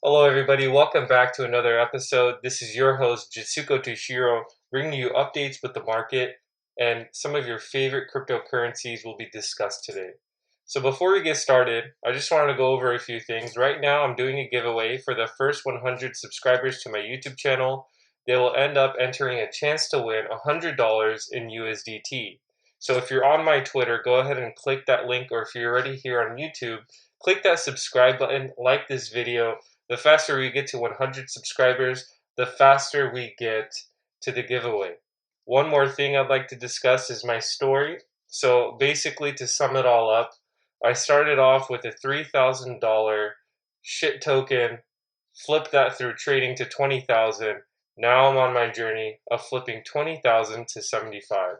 Hello, everybody. Welcome back to another episode. This is your host, Jitsuko Toshiro, bringing you updates with the market, and some of your favorite cryptocurrencies will be discussed today. So, before we get started, I just wanted to go over a few things. Right now, I'm doing a giveaway for the first 100 subscribers to my YouTube channel. They will end up entering a chance to win $100 in USDT. So, if you're on my Twitter, go ahead and click that link, or if you're already here on YouTube, click that subscribe button, like this video. The faster we get to 100 subscribers, the faster we get to the giveaway. One more thing I'd like to discuss is my story. So basically, to sum it all up, I started off with a $3,000 shit token, flipped that through trading to 20,000. Now I'm on my journey of flipping 20,000 to 75.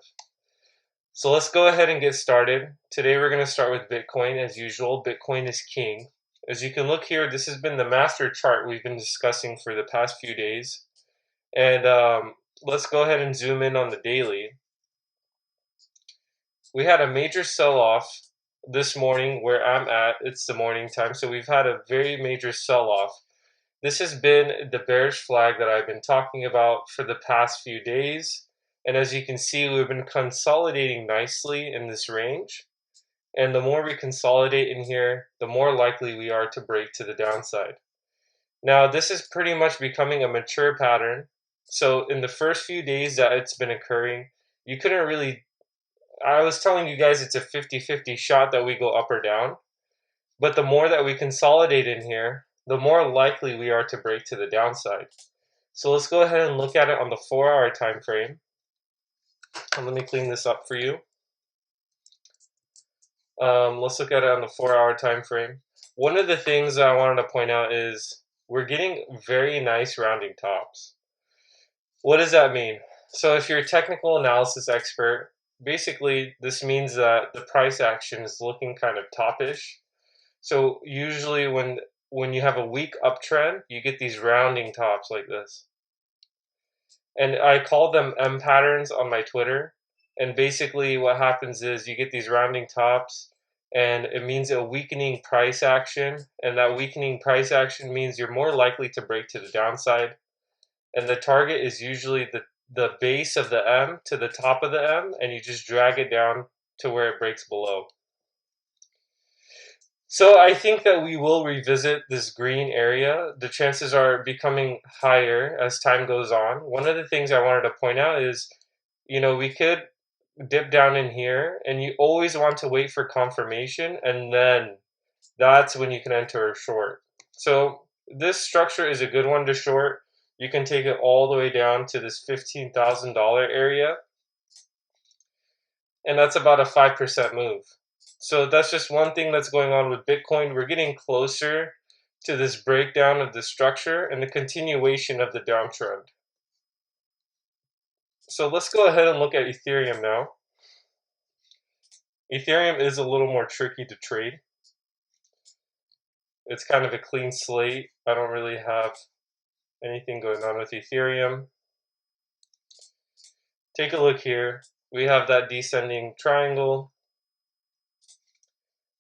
So let's go ahead and get started. Today we're going to start with Bitcoin as usual. Bitcoin is king. As you can look here, this has been the master chart we've been discussing for the past few days. And let's go ahead and zoom in on the daily. We had a major sell-off this morning where I'm at. It's the morning time, so we've had a very major sell-off. This has been the bearish flag that I've been talking about for the past few days. And as you can see, we've been consolidating nicely in this range. And the more we consolidate in here, the more likely we are to break to the downside. Now, this is pretty much becoming a mature pattern. So in the first few days that it's been occurring, you couldn't really, I was telling you guys it's a 50-50 shot that we go up or down. But the more that we consolidate in here, the more likely we are to break to the downside. So let's go ahead and look at it on the 4-hour time frame. And let me clean this up for you. Let's look at it on the 4-hour time frame. One of the things that I wanted to point out is we're getting very nice rounding tops. What does that mean? So if you're a technical analysis expert, basically this means that the price action is looking kind of toppish. So usually when you have a weak uptrend, you get these rounding tops like this. And I call them M patterns on my Twitter. And basically what happens is you get these rounding tops, and it means a weakening price action. And that weakening price action means you're more likely to break to the downside. And the target is usually the base of the M to the top of the M, and you just drag it down to where it breaks below. So I think that we will revisit this green area. The chances are becoming higher as time goes on. One of the things I wanted to point out is, we could dip down in here, and you always want to wait for confirmation, and then that's when you can enter a short. So this structure is a good one to short. You can take it all the way down to this $15,000 area, and that's about a 5% move. So that's just one thing that's going on with Bitcoin. We're getting closer to this breakdown of the structure and the continuation of the downtrend. So let's go ahead and look at Ethereum now. Ethereum is a little more tricky to trade. It's kind of a clean slate. I don't really have anything going on with Ethereum. Take a look here. We have that descending triangle.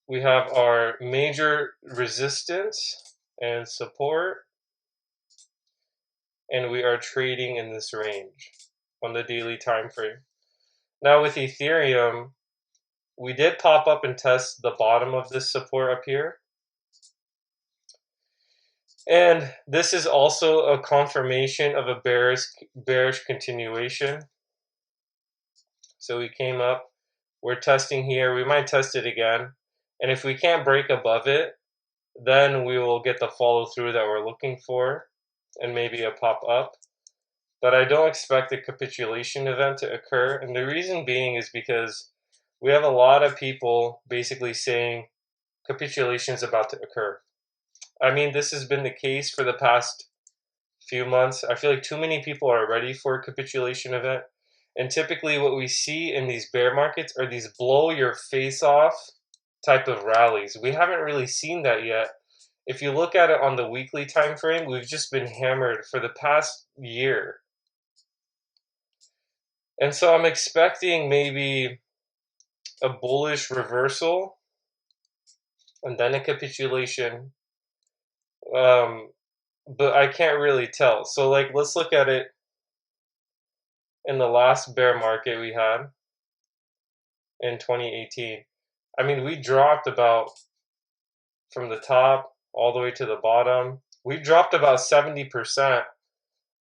We have our major resistance and support, and we are trading in this range on the daily time frame. Now with Ethereum, we did pop up and test the bottom of this support up here. And this is also a confirmation of a bearish continuation. So we came up, we're testing here, we might test it again. And if we can't break above it, then we will get the follow through that we're looking for and maybe a pop up. But I don't expect a capitulation event to occur. And the reason being is because we have a lot of people basically saying capitulation is about to occur. I mean, this has been the case for the past few months. I feel like too many people are ready for a capitulation event. And typically what we see in these bear markets are these blow your face off type of rallies. We haven't really seen that yet. If you look at it on the weekly time frame, we've just been hammered for the past year. And so I'm expecting maybe a bullish reversal and then a capitulation. but I can't really tell. So like, let's look at it in the last bear market we had in 2018. I mean, we dropped about from the top all the way to the bottom. We dropped about 70%,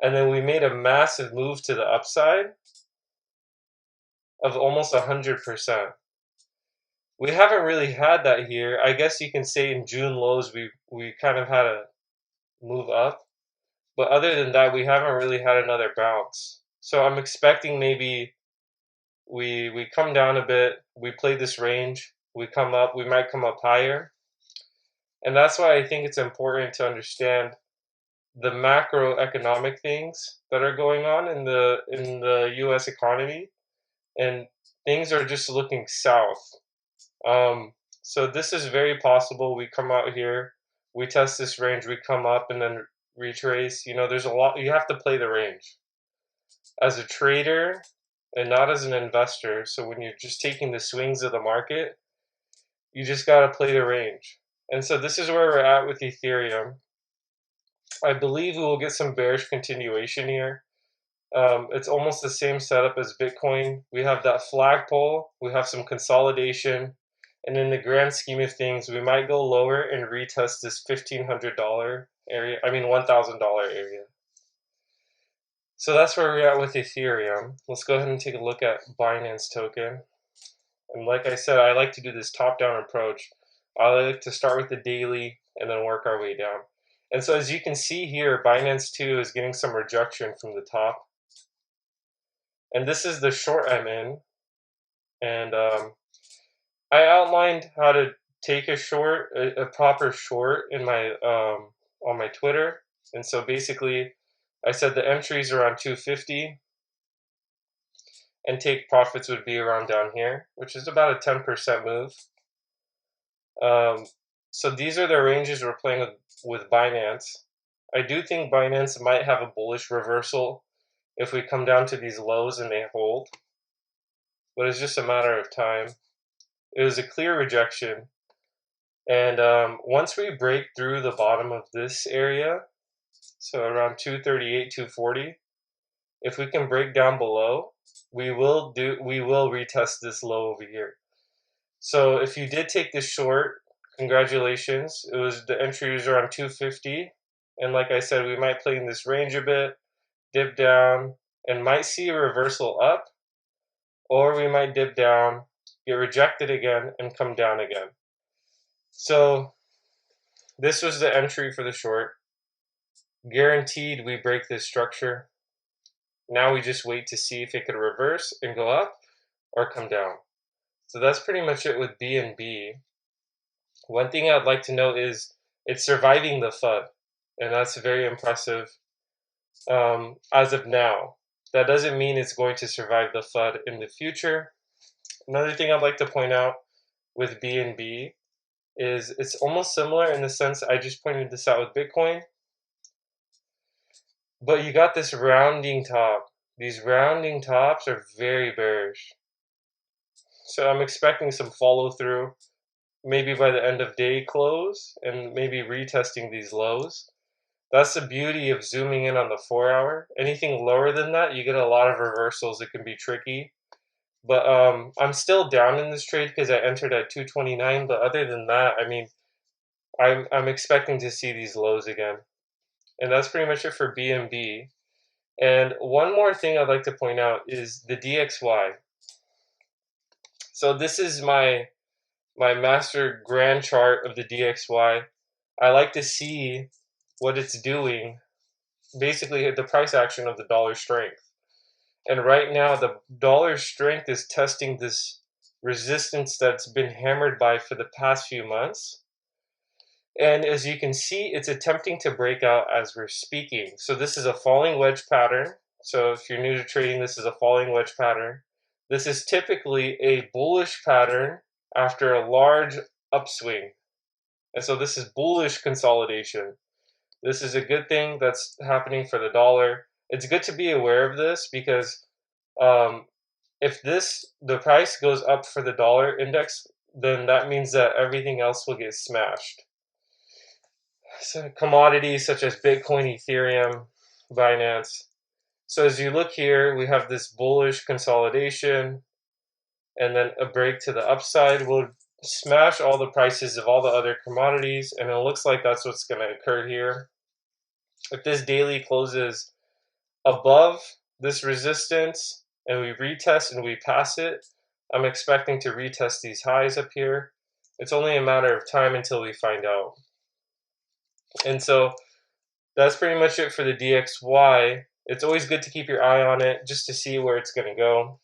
and then we made a massive move to the upside of almost 100%. We haven't really had that here. I guess you can say in June lows we kind of had a move up, but other than that, we haven't really had another bounce. So I'm expecting maybe we come down a bit, we play this range, we come up, we might come up higher. And that's why I think it's important to understand the macroeconomic things that are going on in the US economy, and things are just looking south. So this is very possible. We come out here, we test this range, we come up and then retrace. You know, there's a lot, you have to play the range as a trader and not as an investor. So when you're just taking the swings of the market, you just got to play the range. And so this is where we're at with Ethereum. I believe we will get some bearish continuation here. It's almost the same setup as Bitcoin. We have that flagpole, we have some consolidation, and in the grand scheme of things, we might go lower and retest this $1,500 area, $1,000 area. So that's where we're at with Ethereum. Let's go ahead and take a look at Binance token. And like I said, I like to do this top-down approach. I like to start with the daily and then work our way down. And so as you can see here, Binance 2 is getting some rejection from the top. And this is the short I'm in. And I outlined how to take a short, a proper short in my on my Twitter. And so basically, I said the entries are around 250, and take profits would be around down here, which is about a 10% move. So these are the ranges we're playing with Binance. I do think Binance might have a bullish reversal if we come down to these lows and they hold, but it's just a matter of time. It was a clear rejection, and once we break through the bottom of this area, so around 238, 240, if we can break down below, we will retest this low over here. So if you did take this short, congratulations. It was the entry was around 250, and like I said, we might play in this range a bit, dip down, and might see a reversal up, or we might dip down, get rejected again, and come down again. So this was the entry for the short. Guaranteed we break this structure. Now we just wait to see if it could reverse and go up or come down. So that's pretty much it with BNB. One thing I'd like to note is it's surviving the FUD, and that's very impressive as of now. That doesn't mean it's going to survive the FUD in the future. Another thing I'd like to point out with BNB is it's almost similar in the sense I just pointed this out with Bitcoin, but you got this rounding top. These rounding tops are very bearish. So I'm expecting some follow through, maybe by the end of day close, and maybe retesting these lows. That's the beauty of zooming in on the 4-hour. Anything lower than that, you get a lot of reversals. It can be tricky. But I'm still down in this trade because I entered at 229. But other than that, I mean, I'm expecting to see these lows again. And that's pretty much it for BNB. And one more thing I'd like to point out is the DXY. So this is my master grand chart of the DXY. I like to see what it's doing, basically the price action of the dollar strength. And right now the dollar strength is testing this resistance that's been hammered by for the past few months. And as you can see, it's attempting to break out as we're speaking. So this is a falling wedge pattern. So if you're new to trading, this is a falling wedge pattern. This is typically a bullish pattern after a large upswing. And so this is bullish consolidation. This is a good thing that's happening for the dollar. It's good to be aware of this because if the price goes up for the dollar index, then that means that everything else will get smashed. commodities such as Bitcoin, Ethereum, Binance. So as you look here, we have this bullish consolidation and then a break to the upside will smash all the prices of all the other commodities, and it looks like that's what's going to occur here. If this daily closes above this resistance and we retest and we pass it, I'm expecting to retest these highs up here. It's only a matter of time until we find out. And so that's pretty much it for the DXY. It's always good to keep your eye on it just to see where it's going to go,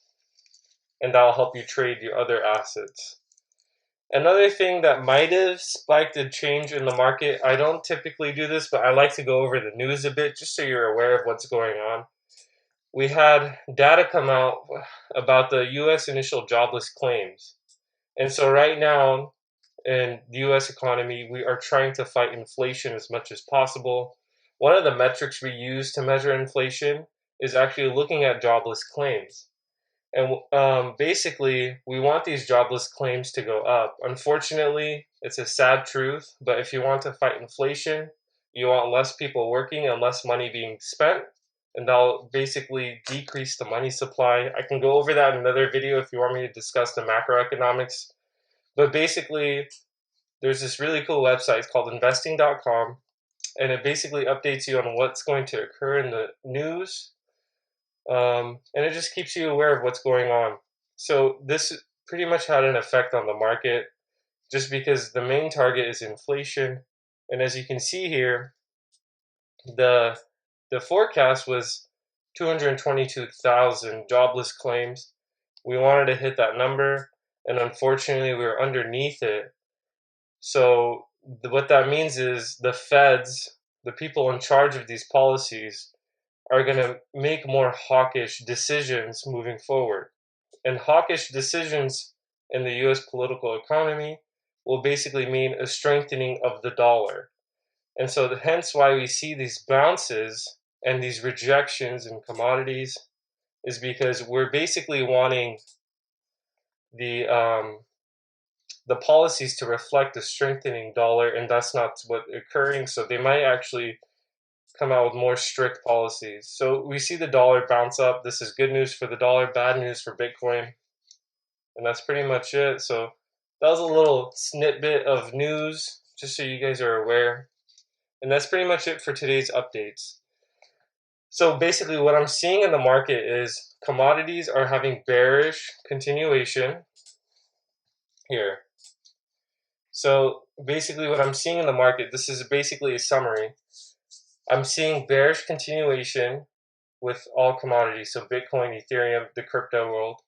and that'll help you trade your other assets. Another thing that might have spiked a change in the market, I don't typically do this, but I like to go over the news a bit just so you're aware of what's going on. We had data come out about the US initial jobless claims. And so right now in the US economy, we are trying to fight inflation as much as possible. One of the metrics we use to measure inflation is actually looking at jobless claims. And basically, we want these jobless claims to go up. Unfortunately, it's a sad truth, but if you want to fight inflation, you want less people working and less money being spent, and that'll basically decrease the money supply. I can go over that in another video if you want me to discuss the macroeconomics. But basically, there's this really cool website, it's called investing.com, and it basically updates you on what's going to occur in the news. And it just keeps you aware of what's going on. So this pretty much had an effect on the market just because the main target is inflation. And as you can see here, the forecast was 222,000 jobless claims. We wanted to hit that number, and unfortunately we were underneath it. So what that means is the feds, the people in charge of these policies, are going to make more hawkish decisions moving forward. And hawkish decisions in the US political economy will basically mean a strengthening of the dollar. And so hence why we see these bounces and these rejections in commodities is because we're basically wanting the policies to reflect a strengthening dollar, and that's not what's occurring. So they might actually come out with more strict policies. So we see the dollar bounce up. This is good news for the dollar, bad news for Bitcoin. And that's pretty much it. So that was a little snippet of news, just so you guys are aware. And that's pretty much it for today's updates. So basically what I'm seeing in the market is commodities are having bearish continuation here. So basically what I'm seeing in the market, this is basically a summary. I'm seeing bearish continuation with all commodities, so Bitcoin, Ethereum, the crypto world,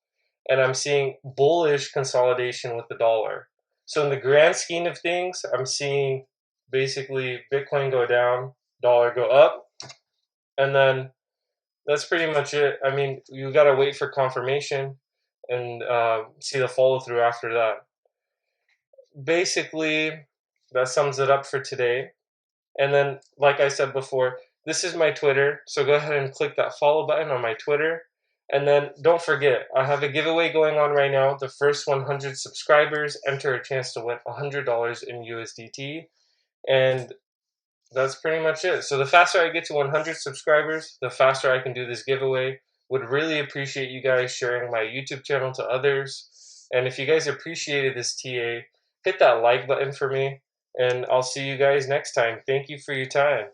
and I'm seeing bullish consolidation with the dollar. So in the grand scheme of things, I'm seeing basically Bitcoin go down, dollar go up, and then that's pretty much it. I mean, you gotta wait for confirmation and see the follow through after that. Basically, that sums it up for today. And then, like I said before, this is my Twitter, so go ahead and click that follow button on my Twitter. And then don't forget, I have a giveaway going on right now. The first 100 subscribers enter a chance to win $100 in USDT. And that's pretty much it. So the faster I get to 100 subscribers, the faster I can do this giveaway. Would really appreciate you guys sharing my YouTube channel to others. And if you guys appreciated this TA, hit that like button for me. And I'll see you guys next time. Thank you for your time.